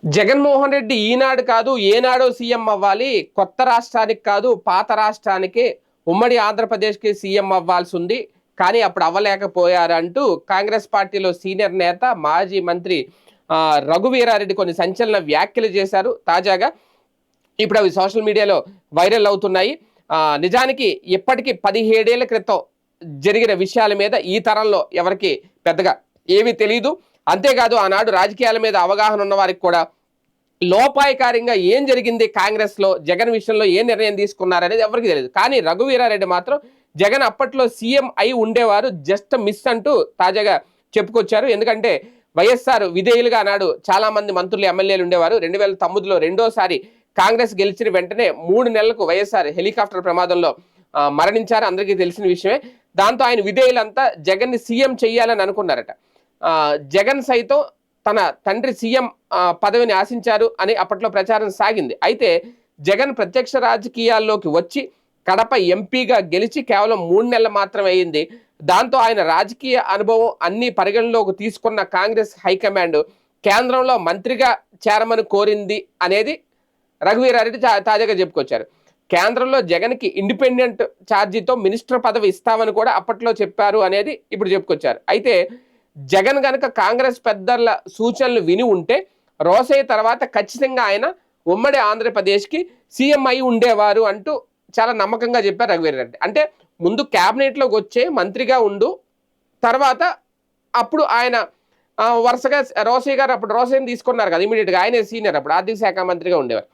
జగన్మోహన్ రెడ్డి ఈనాడు కాదు ఏనాడో సీఎం అవ్వాలి. కొత్త రాష్ట్రానికి కాదు పాత రాష్ట్రానికే ఉమ్మడి ఆంధ్రప్రదేశ్కి సీఎం అవ్వాల్సి ఉంది. కానీ అప్పుడు అవ్వలేకపోయారంటూ కాంగ్రెస్ పార్టీలో సీనియర్ నేత మాజీ మంత్రి రఘువీరారెడ్డి కొన్ని సంచలన వ్యాఖ్యలు చేశారు. తాజాగా ఇప్పుడు అవి సోషల్ మీడియాలో వైరల్ అవుతున్నాయి. నిజానికి ఇప్పటికీ 17 ఏళ్ల క్రితం జరిగిన విషయాల మీద ఈ తరంలో ఎవరికి పెద్దగా ఏమీ తెలియదు. అంతేకాదు ఆనాడు రాజకీయాల మీద అవగాహన ఉన్న వారికి కూడా లోపాయకారంగా ఏం జరిగింది కాంగ్రెస్ లో జగన్ విషయంలో ఏ నిర్ణయం తీసుకున్నారనేది ఎవరికి తెలియదు. కానీ రఘువీరారెడ్డి మాత్రం జగన్ అప్పట్లో సీఎం అయి ఉండేవారు, జస్ట్ మిస్ అంటూ తాజాగా చెప్పుకొచ్చారు. ఎందుకంటే వైఎస్ఆర్ విధేయులుగా ఆనాడు చాలా మంది మంత్రులు ఎమ్మెల్యేలు ఉండేవారు. 2009లో రెండోసారి కాంగ్రెస్ గెలిచిన వెంటనే 3 నెలలకు వైఎస్ఆర్ హెలికాప్టర్ ప్రమాదంలో మరణించారు, అందరికీ తెలిసిన విషయమే. దాంతో ఆయన విధేయులంతా జగన్ ని సీఎం చెయ్యాలని అనుకున్నారట. జగన్ సైతం తన తండ్రి సీఎం పదవిని ఆశించారు అని అప్పట్లో ప్రచారం సాగింది. అయితే జగన్ ప్రత్యక్ష రాజకీయాల్లోకి వచ్చి కడప ఎంపీగా గెలిచి కేవలం 3 నెలలు మాత్రమే అయింది. దాంతో ఆయన రాజకీయ అనుభవం అన్ని పరిగణలోకి తీసుకున్న కాంగ్రెస్ హైకమాండ్ కేంద్రంలో మంత్రిగా చేరమని కోరింది అనేది రఘువీరారెడ్డి తాజాగా చెప్పుకొచ్చారు. కేంద్రంలో జగన్కి ఇండిపెండెంట్ ఛార్జీతో మినిస్టర్ పదవి ఇస్తామని కూడా అప్పట్లో చెప్పారు అనేది ఇప్పుడు చెప్పుకొచ్చారు. అయితే జగన్ గనక కాంగ్రెస్ పెద్దల సూచనలు విని ఉంటే రోసయ్య తర్వాత ఖచ్చితంగా ఆయన ఉమ్మడి ఆంధ్రప్రదేశ్కి సీఎం అయి ఉండేవారు అంటూ చాలా నమ్మకంగా చెప్పారు రఘువీరారెడ్డి. అంటే ముందు క్యాబినెట్లోకి వచ్చే మంత్రిగా ఉండు, తర్వాత అప్పుడు ఆయన వరుసగా రోసయ్య గారు అప్పుడు రోసయ్యని తీసుకున్నారు కదా ఇమీడియట్గా, ఆయనే సీనియర్, అప్పుడు ఆర్థిక శాఖ మంత్రిగా ఉండేవారు.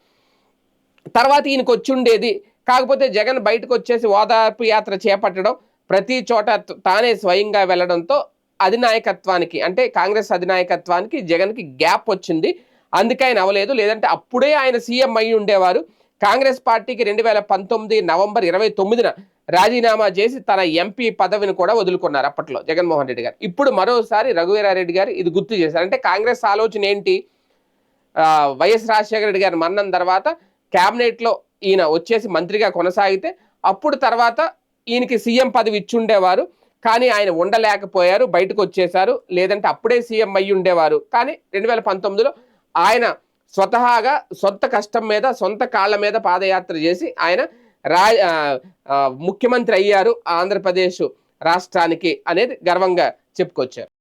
తర్వాత ఈయనకు వచ్చి ఉండేది. కాకపోతే జగన్ బయటకు వచ్చేసి ఓదార్పు యాత్ర చేపట్టడం, ప్రతి చోట తానే స్వయంగా వెళ్ళడంతో అధినాయకత్వానికి అంటే కాంగ్రెస్ అధినాయకత్వానికి జగన్కి గ్యాప్ వచ్చింది. అందుకే ఆయన అవ్వలేదు. లేదంటే అప్పుడే ఆయన సీఎం అయి ఉండేవారు. కాంగ్రెస్ పార్టీకి 2019 నవంబర్ 29న రాజీనామా చేసి తన ఎంపీ పదవిని కూడా వదులుకున్నారు అప్పట్లో జగన్మోహన్ రెడ్డి గారు. ఇప్పుడు మరోసారి రఘువీరారెడ్డి గారు ఇది గుర్తు చేశారు. అంటే కాంగ్రెస్ ఆలోచన ఏంటి? వైఎస్ రాజశేఖర రెడ్డి గారి మరణం తర్వాత క్యాబినెట్లో ఈయన వచ్చేసి మంత్రిగా కొనసాగితే అప్పుడు తర్వాత ఈయనకి సీఎం పదవి ఇచ్చుండేవారు. కానీ ఆయన ఉండలేకపోయారు, బయటకు వచ్చేశారు. లేదంటే అప్పుడే సీఎం అయ్యి ఉండేవారు. కానీ 2019లో ఆయన స్వతహాగా సొంత కష్టం మీద సొంత కాళ్ళ మీద పాదయాత్ర చేసి ఆయన ముఖ్యమంత్రి అయ్యారు ఆంధ్రప్రదేశ్ రాష్ట్రానికి అనేది గర్వంగా చెప్పుకొచ్చారు.